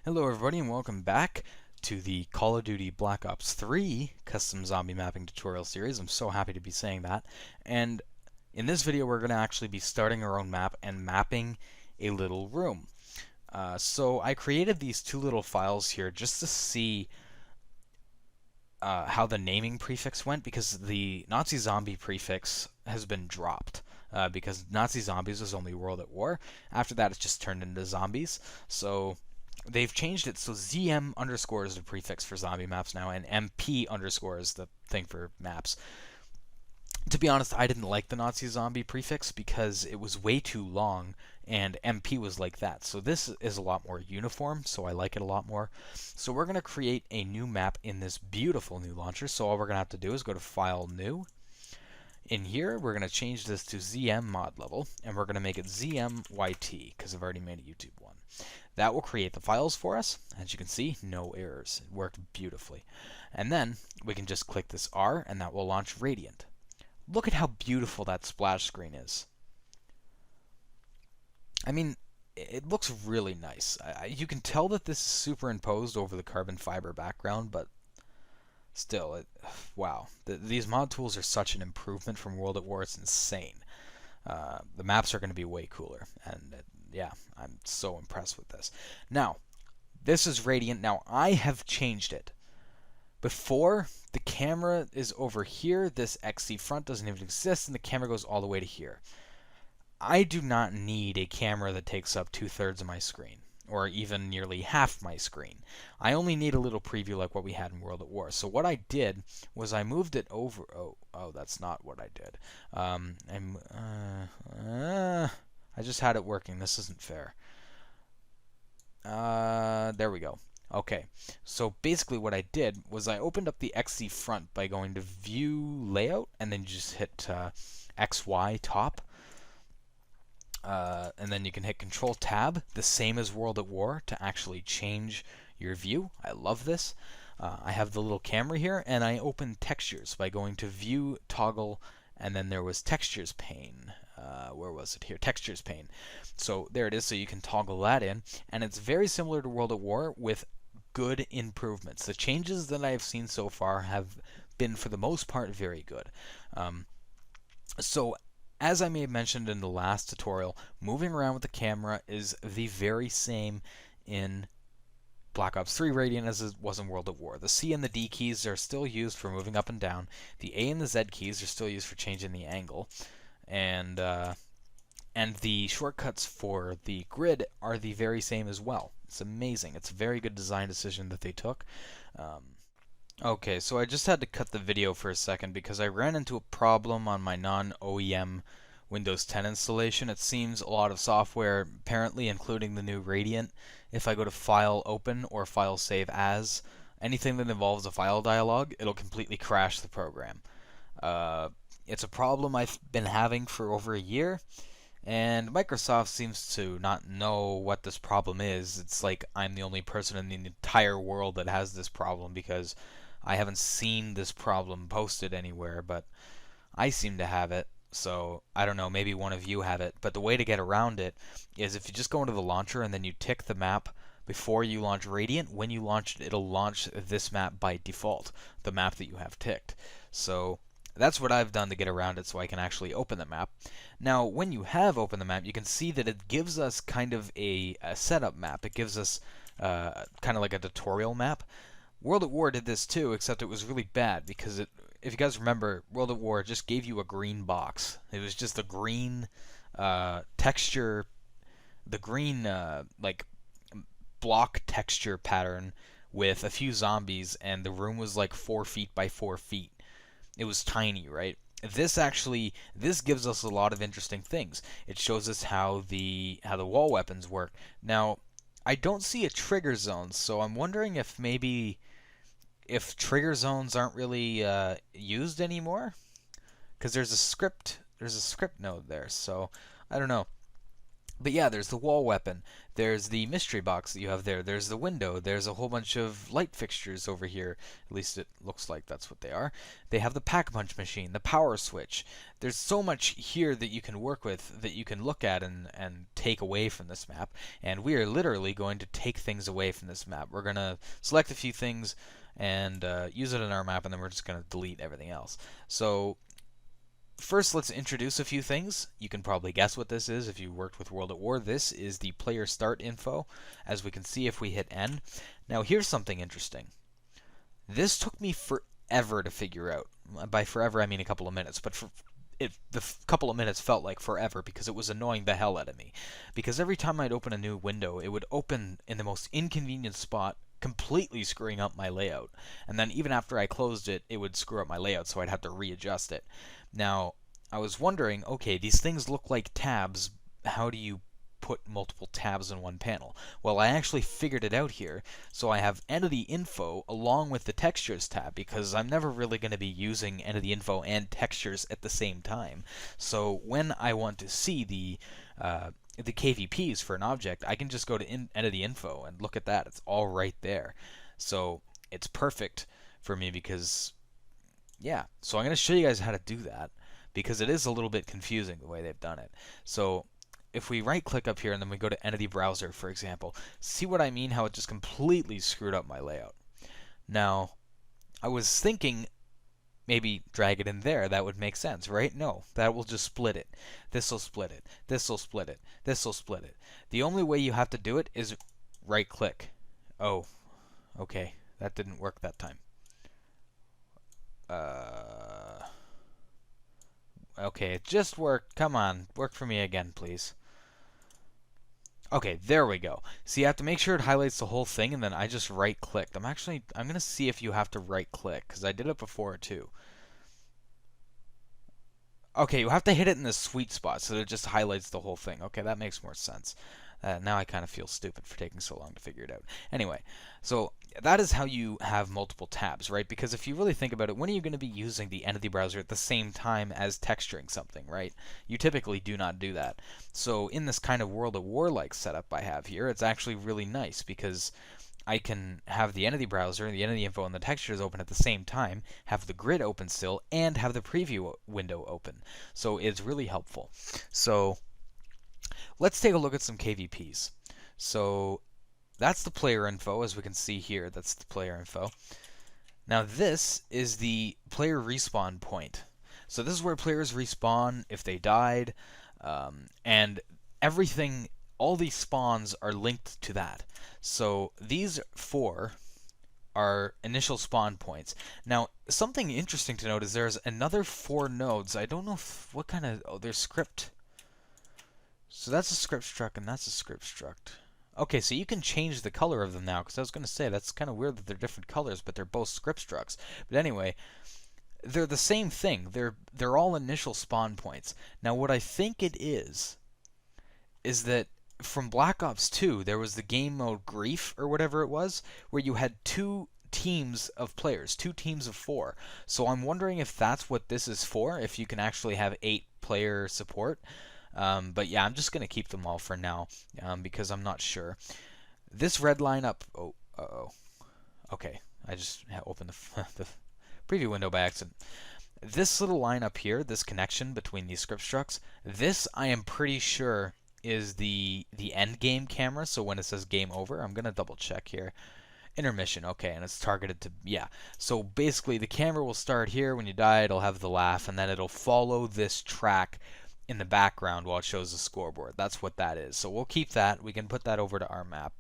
Hello everybody and welcome back to the Call of Duty Black Ops 3 custom zombie mapping tutorial series. I'm so happy to be saying that. And in this video we're going to actually be starting our own map and mapping a little room. So I created these two little files here just to see how the naming prefix went, because the Nazi zombie prefix has been dropped. Because Nazi zombies was only World at War. After that, it's just turned into zombies. So they've changed it so ZM underscore is the prefix for zombie maps now, and MP underscore is the thing for maps. To be honest, I didn't like the Nazi zombie prefix because it was way too long, and MP was like that. So this is a lot more uniform, so I like it a lot more. So we're going to create a new map in this beautiful new launcher. So all we're going to have to do is go to File, New. In here, we're going to change this to ZM mod level, and we're going to make it ZMYT, because I've already made a YouTube one. That will create the files for us. As you can see, no errors. It worked beautifully. And then we can just click this R, and that will launch Radiant. Look at how beautiful that splash screen is. I mean, it looks really nice. You can tell that this is superimposed over the carbon fiber background, but still, wow. These mod tools are such an improvement from World at War. It's insane. The maps are going to be way cooler, and yeah, I'm so impressed with this. Now, this is Radiant. Now, I have changed it. Before, the camera is over here, this XC front doesn't even exist, and the camera goes all the way to here. I do not need a camera that takes up 2/3 of my screen, or even nearly half my screen. I only need a little preview like what we had in World at War. So what I did was I moved it over. Oh, that's not what I did. I just had it working. This isn't fair. There we go. Okay, so basically what I did was I opened up the XC front by going to View Layout, and then you just hit XY top. And then you can hit Control Tab, the same as World at War, to actually change your view. I love this. I have the little camera here, and I open Textures by going to View, Toggle, and then there was Textures pane. Where was it here? Textures pane. So there it is, so you can toggle that in, and it's very similar to World at War with good improvements. The changes that I've seen so far have been, for the most part, very good. So as I may have mentioned in the last tutorial, moving around with the camera is the very same in Black Ops 3 Radiant as it was in World at War. The C and the D keys are still used for moving up and down. The A and the Z keys are still used for changing the angle. And the shortcuts for the grid are the very same as well. It's amazing. It's a very good design decision that they took. Okay, so I just had to cut the video for a second because I ran into a problem on my non-OEM Windows 10 installation. It seems a lot of software, apparently including the new Radiant, if I go to File Open or File Save As, anything that involves a file dialog, it'll completely crash the program. It's a problem I've been having for over a year, and Microsoft seems to not know what this problem is. It's like I'm the only person in the entire world that has this problem, because I haven't seen this problem posted anywhere, but I seem to have it. So I don't know, maybe one of you have it. But the way to get around it is if you just go into the launcher and then you tick the map before you launch Radiant. When you launch it, it'll launch this map by default, the map that you have ticked. So that's what I've done to get around it so I can actually open the map. Now, when you have opened the map, you can see that it gives us kind of a setup map. It gives us kind of like a tutorial map. World at War did this too, except it was really bad because if you guys remember, World at War just gave you a green box. It was just a green texture, the green like block texture pattern with a few zombies, and the room was like 4 feet by 4 feet. It was tiny, right? This gives us a lot of interesting things. It shows us how the wall weapons work. Now, I don't see a trigger zone, so I'm wondering if maybe trigger zones aren't really used anymore, because there's a script node there. So I don't know. But yeah, there's the wall weapon. There's the mystery box that you have there. There's the window. There's a whole bunch of light fixtures over here. At least it looks like that's what they are. They have the pack-a-punch machine, the power switch. There's so much here that you can work with, that you can look at and take away from this map. And we are literally going to take things away from this map. We're going to select a few things and use it in our map, and then we're just going to delete everything else. So first, let's introduce a few things. You can probably guess what this is if you worked with World at War. This is the player start info, as we can see if we hit N. Now, here's something interesting. This took me forever to figure out. By forever, I mean a couple of minutes, but the couple of minutes felt like forever because it was annoying the hell out of me. Because every time I'd open a new window, it would open in the most inconvenient spot, completely screwing up my layout. And then even after I closed it, it would screw up my layout, so I'd have to readjust it. Now, I was wondering, okay, these things look like tabs. How do you put multiple tabs in one panel? Well, I actually figured it out here. So I have entity info along with the textures tab, because I'm never really going to be using entity info and textures at the same time. So when I want to see the KVPs for an object, I can just go to entity info and look at that. It's all right there. So it's perfect for me because, yeah. So I'm going to show you guys how to do that, because it is a little bit confusing the way they've done it. So if we right click up here and then we go to Entity Browser, for example, see what I mean? How it just completely screwed up my layout. Now, I was thinking maybe drag it in there. That would make sense, right? No, that will just split it. This will split it. This will split it. This will split it. The only way you have to do it is right click. Oh, okay. That didn't work that time. Okay, it just worked. Come on, work for me again, please. Okay, there we go. So you have to make sure it highlights the whole thing, and then I just right-clicked. I'm going to see if you have to right-click, because I did it before, too. Okay, you have to hit it in the sweet spot, so that it just highlights the whole thing. Okay, that makes more sense. Now I kind of feel stupid for taking so long to figure it out. Anyway, so that is how you have multiple tabs, right? Because if you really think about it, when are you going to be using the entity browser at the same time as texturing something, right? You typically do not do that. So in this kind of World at War-like setup I have here, it's actually really nice because I can have the entity browser, the entity info, and the textures open at the same time, have the grid open still, and have the preview window open. So it's really helpful. So let's take a look at some KVPs. So that's the player info, as we can see here. That's the player info. Now this is the player respawn point. So this is where players respawn if they died, and everything, all these spawns are linked to that. So these 4 are initial spawn points. Now, something interesting to note is there's another 4 nodes. I don't know what kind of... Oh, there's script. So that's a script struct, and that's a script struct. Okay, so you can change the color of them now, because I was going to say, that's kind of weird that they're different colors, but they're both script structs. But anyway, they're the same thing. They're all initial spawn points. Now, what I think it is that from Black Ops 2, there was the game mode Grief, or whatever it was, where you had 2 teams of players, 2 teams of 4. So I'm wondering if that's what this is for, if you can actually have 8-player support. But yeah, I'm just going to keep them all for now, because I'm not sure. This red line up... Oh, uh-oh. Okay, I just opened the preview window by accident. This little line up here, this connection between these script structs, this I am pretty sure is the Endgame camera. So when it says game over, I'm going to double check here. Intermission, okay, and it's targeted to, yeah. So basically the camera will start here. When you die, it'll have the laugh, and then it'll follow this track in the background while it shows the scoreboard. That's what that is. So we'll keep that. We can put that over to our map.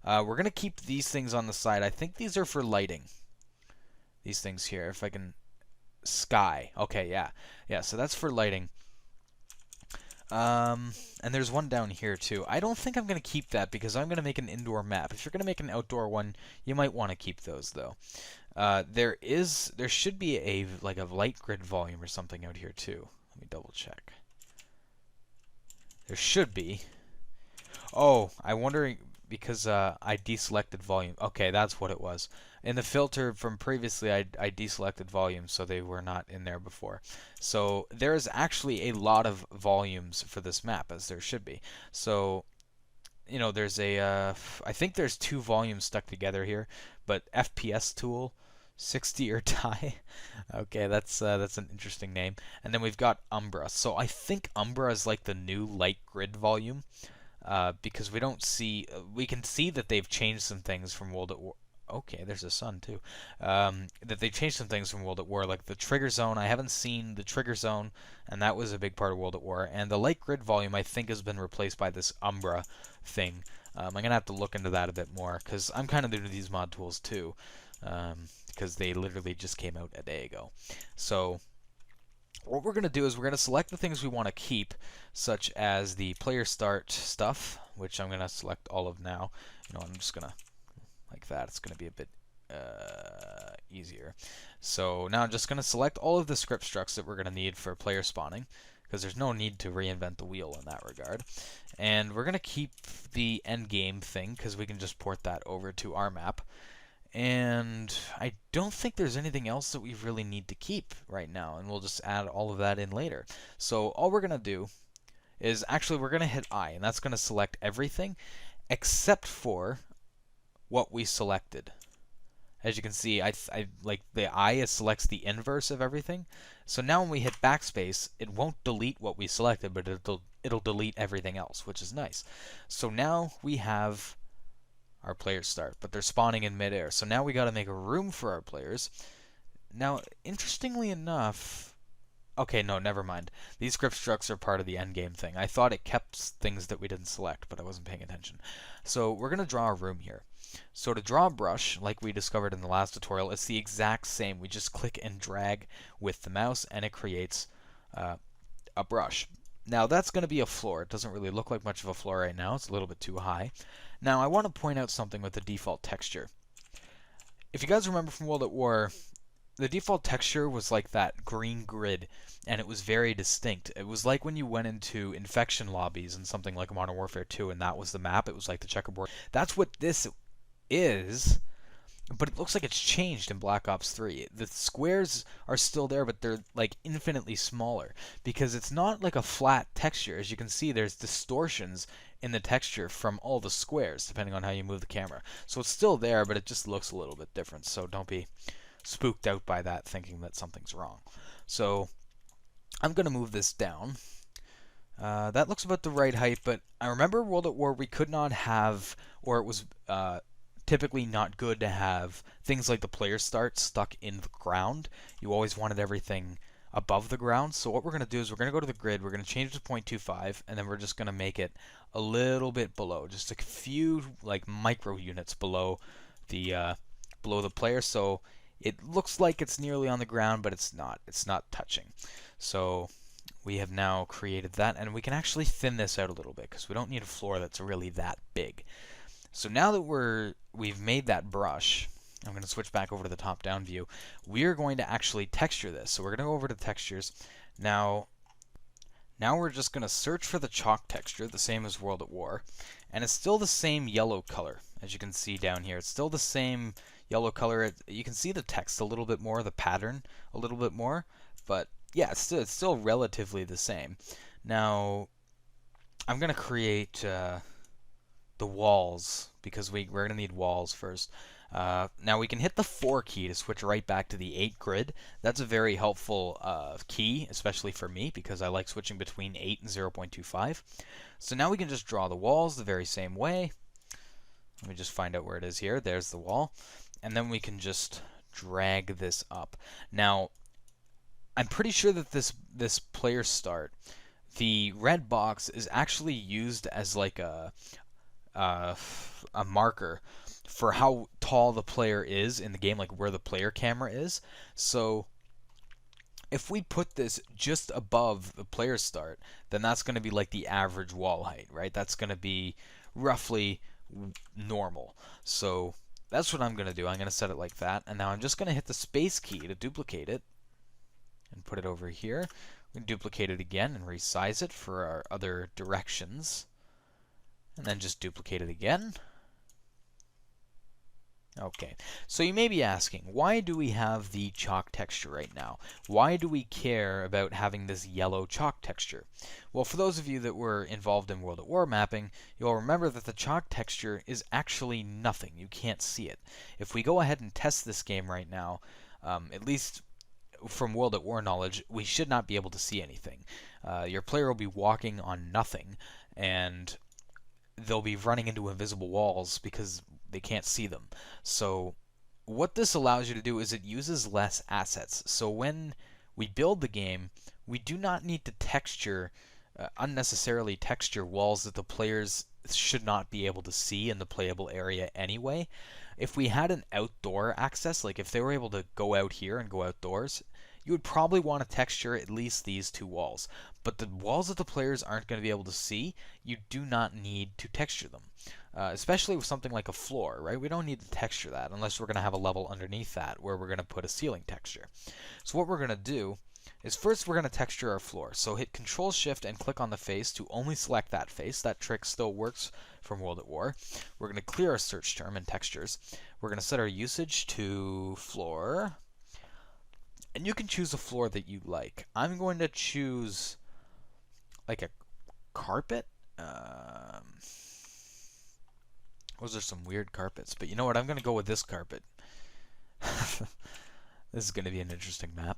We're going to keep these things on the side. I think these are for lighting. These things here, if I can... Sky. Okay, yeah. Yeah, so that's for lighting. And there's one down here too. I don't think I'm going to keep that because I'm going to make an indoor map. If you're going to make an outdoor one, you might want to keep those though. There should be a light grid volume or something out here too. Let me double check. There should be. Oh, I'm wondering because I deselected volume. Okay, that's what it was. In the filter from previously, I deselected volume, so they were not in there before. So there's actually a lot of volumes for this map, as there should be. So, you know, there's I think there's two volumes stuck together here, but FPS tool, 60 or die. Okay, that's an interesting name. And then we've got Umbra. So I think Umbra is like the new light grid volume, because we can see that they've changed some things from World at War. Okay, there's a sun too. That they've changed some things from World at War, like the trigger zone. I haven't seen the trigger zone, and that was a big part of World at War. And the light grid volume, I think, has been replaced by this Umbra thing. I'm gonna have to look into that a bit more because I'm kind of new to these mod tools too, because they literally just came out a day ago. So what we're going to do is we're going to select the things we want to keep, such as the player start stuff, which I'm going to select all of now. You know, I'm just going to, like that, it's going to be a bit easier. So now I'm just going to select all of the script structs that we're going to need for player spawning, because there's no need to reinvent the wheel in that regard. And we're going to keep the endgame thing, because we can just port that over to our map. And I don't think there's anything else that we really need to keep right now, and we'll just add all of that in later. So all we're going to do is actually we're going to hit I, and that's going to select everything except for what we selected. As you can see, I like the I selects the inverse of everything. So now when we hit backspace, it won't delete what we selected, but it'll delete everything else, which is nice. So now we have our players start, but they're spawning in midair. So now we got to make a room for our players. Now, interestingly enough, okay, no, never mind. These script structs are part of the endgame thing. I thought it kept things that we didn't select, but I wasn't paying attention. So we're going to draw a room here. So to draw a brush, like we discovered in the last tutorial, it's the exact same. We just click and drag with the mouse, and it creates a brush. Now that's going to be a floor. It doesn't really look like much of a floor right now. It's a little bit too high. Now I want to point out something with the default texture. If you guys remember from World at War, the default texture was like that green grid, and it was very distinct. It was like when you went into infection lobbies in something like Modern Warfare 2, and that was the map. It was like the checkerboard. That's what this is, but it looks like it's changed in Black Ops 3. The squares are still there, but they're like infinitely smaller because it's not like a flat texture. As you can see, there's distortions in the texture from all the squares, depending on how you move the camera. So it's still there, but it just looks a little bit different. So don't be spooked out by that, thinking that something's wrong. So I'm going to move this down. That looks about the right height, but I remember World at War we could not have, or it was typically not good to have things like the player start stuck in the ground. You always wanted everything above the ground. So what we're going to do is we're going to go to the grid, we're going to change it to 0.25, and then we're just going to make it a little bit below, just a few like micro units below the player. So it looks like it's nearly on the ground, but it's not. It's not touching. So we have now created that, and we can actually thin this out a little bit because we don't need a floor that's really that big. So now that we've made that brush, I'm going to switch back over to the top-down view. We are going to actually texture this. So we're going to go over to textures. Now we're just going to search for the chalk texture, the same as World at War, and it's still the same yellow color, as you can see down here. It's still the same yellow color. You can see the text a little bit more, the pattern a little bit more, but yeah, it's still relatively the same. Now I'm going to create the walls, because we're going to need walls first. Now we can hit the 4 key to switch right back to the 8 grid. That's a very helpful key, especially for me, because I like switching between 8 and 0.25. So now we can just draw the walls the very same way. Let me just find out where it is here. There's the wall. And then we can just drag this up. Now, I'm pretty sure that this player start, the red box is actually used as like a marker for how tall the player is in the game, like where the player camera is. So if we put this just above the player start, then that's going to be like the average wall height, right? That's going to be roughly normal. So that's what I'm going to do. I'm going to set it like that, and now I'm just going to hit the space key to duplicate it and put it over here. We can duplicate it again and resize it for our other directions, and then just duplicate it again. Okay, so you may be asking, why do we have the chalk texture right now? Why do we care about having this yellow chalk texture? Well, for those of you that were involved in World at War mapping, you'll remember that the chalk texture is actually nothing. You can't see it. If we go ahead and test this game right now, at least from World at War knowledge, we should not be able to see anything. Your player will be walking on nothing, and they'll be running into invisible walls because they can't see them. So what this allows you to do is it uses less assets. So when we build the game, we do not need to unnecessarily texture walls that the players should not be able to see in the playable area anyway. If we had an outdoor access, like if they were able to go out here and go outdoors, you would probably want to texture at least these two walls. But the walls that the players aren't going to be able to see, you do not need to texture them. Especially with something like a floor, right? We don't need to texture that unless we're going to have a level underneath that where we're going to put a ceiling texture. So what we're going to do is first we're going to texture our floor. So hit Control Shift and click on the face to only select that face. That trick still works from World at War. We're going to clear our search term in textures. We're going to set our usage to floor. And you can choose a floor that you like. I'm going to choose like a carpet. Those are some weird carpets, but you know what? I'm going to go with this carpet. This is going to be an interesting map.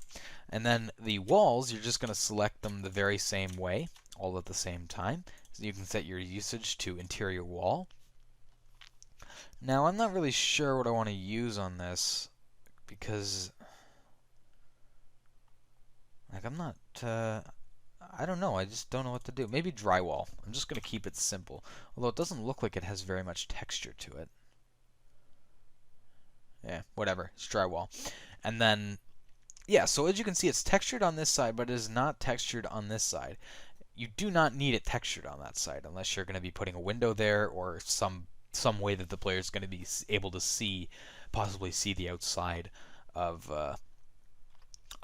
And then the walls, you're just going to select them the very same way, all at the same time. So you can set your usage to interior wall. Now, I'm not really sure what I want to use on this because, like, I don't know. I just don't know what to do. Maybe drywall. I'm just going to keep it simple, although it doesn't look like it has very much texture to it. Yeah, whatever. It's drywall. And then, yeah, so as you can see, it's textured on this side, but it is not textured on this side. You do not need it textured on that side unless you're going to be putting a window there or some way that the player is going to be able to see, possibly see the outside of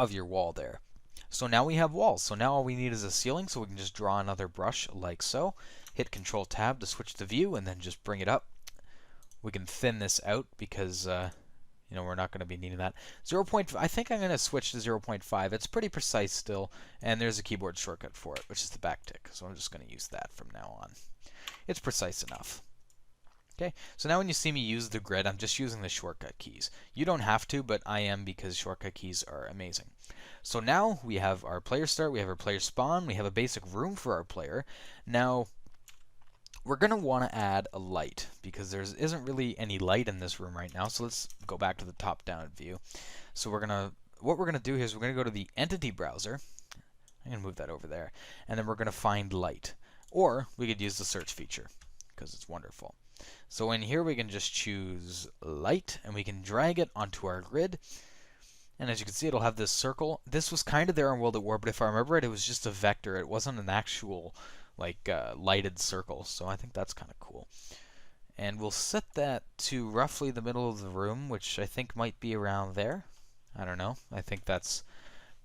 your wall there. So now we have walls. So now all we need is a ceiling, so we can just draw another brush like so. Hit Control Tab to switch the view, and then just bring it up. We can thin this out because we're not going to be needing that. 0. I think I'm going to switch to 0.5. It's pretty precise still, and there's a keyboard shortcut for it, which is the backtick. So I'm just going to use that from now on. It's precise enough. Okay, so now when you see me use the grid, I'm just using the shortcut keys. You don't have to, but I am because shortcut keys are amazing. So now we have our player start, we have our player spawn, we have a basic room for our player. Now, we're going to want to add a light because there isn't really any light in this room right now. So let's go back to the top-down view. So what we're going to do here is we're going to go to the entity browser. I'm going to move that over there. And then we're going to find light. Or we could use the search feature because it's wonderful. So in here we can just choose light and we can drag it onto our grid. And as you can see, it'll have this circle. This was kind of there in World at War, but if I remember it, it was just a vector. It wasn't an actual lighted circle. So I think that's kind of cool. And we'll set that to roughly the middle of the room, which I think might be around there. I don't know. I think that's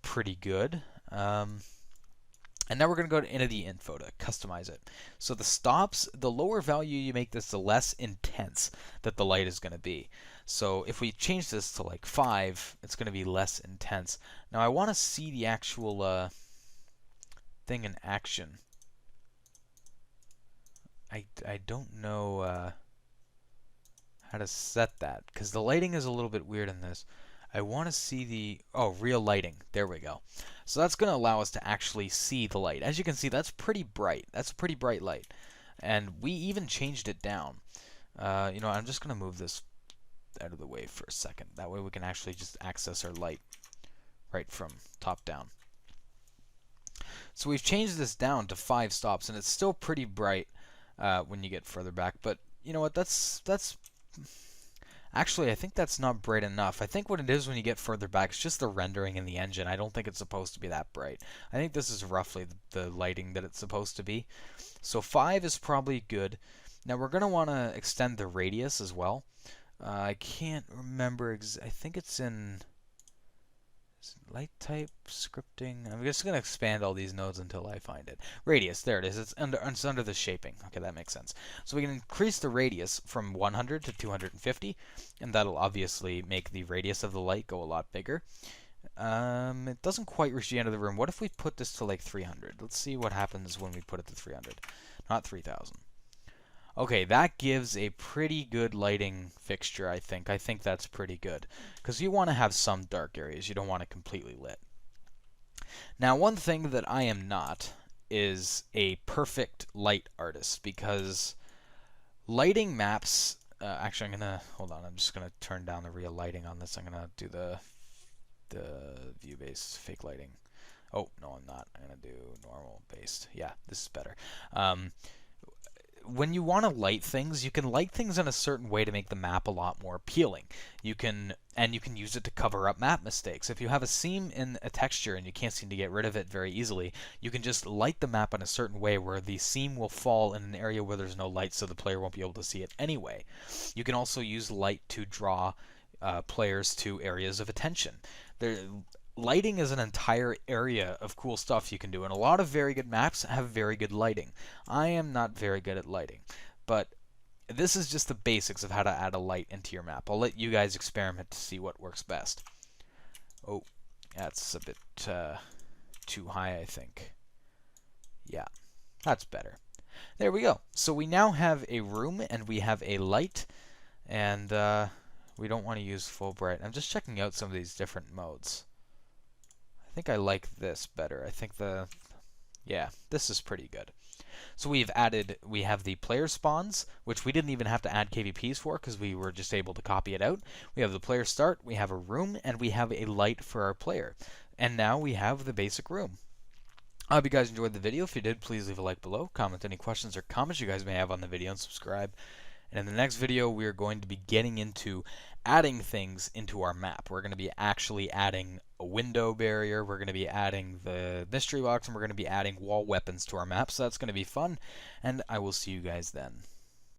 pretty good. And now we're going to go to entity info to customize it. So the stops, the lower value you make this, the less intense that the light is going to be. So if we change this to like 5, it's going to be less intense. Now I want to see the actual thing in action. I don't know how to set that because the lighting is a little bit weird in this. I want to see the real lighting. There we go. So that's going to allow us to actually see the light. As you can see, that's pretty bright. That's a pretty bright light. And we even changed it down. I'm just going to move this out of the way for a second. That way we can actually just access our light right from top down. So we've changed this down to 5 stops, and it's still pretty bright when you get further back. But you know what? That's actually, I think that's not bright enough. I think what it is when you get further back, it's just the rendering in the engine. I don't think it's supposed to be that bright. I think this is roughly the lighting that it's supposed to be. So 5 is probably good. Now we're going to want to extend the radius as well. I can't remember. I think it's in Light type, scripting. I'm just going to expand all these nodes until I find it. Radius, there it is. It's under the shaping. Okay, that makes sense. So we can increase the radius from 100 to 250, and that'll obviously make the radius of the light go a lot bigger. It doesn't quite reach the end of the room. What if we put this to like 300? Let's see what happens when we put it to 300. Not 3000. Okay, that gives a pretty good lighting fixture, I think. I think that's pretty good. Because you want to have some dark areas. You don't want it completely lit. Now, one thing that I am not is a perfect light artist. Because lighting maps... actually, I'm going to... Hold on, I'm just going to turn down the real lighting on this. I'm going to do the view-based fake lighting. Oh, no, I'm not. I'm going to do normal-based. Yeah, this is better. When you want to light things, you can light things in a certain way to make the map a lot more appealing. You can use it to cover up map mistakes. If you have a seam in a texture and you can't seem to get rid of it very easily, you can just light the map in a certain way where the seam will fall in an area where there's no light, so the player won't be able to see it anyway. You can also use light to draw players to areas of attention. Lighting is an entire area of cool stuff you can do, and a lot of very good maps have very good lighting. I am not very good at lighting, but this is just the basics of how to add a light into your map. I'll let you guys experiment to see what works best. Oh, that's a bit too high, I think. Yeah, that's better. There we go. So we now have a room, and we have a light, and we don't want to use full bright. I'm just checking out some of these different modes. I think I like this better. I think yeah, this is pretty good. So we have the player spawns, which we didn't even have to add KVPs for because we were just able to copy it out. We have the player start, we have a room, and we have a light for our player. And now we have the basic room. I hope you guys enjoyed the video. If you did, please leave a like below. Comment any questions or comments you guys may have on the video, and subscribe. And in the next video, we are going to be getting into adding things into our map. We're going to be actually adding a window barrier, we're going to be adding the mystery box, and we're going to be adding wall weapons to our map. So that's going to be fun, and I will see you guys then.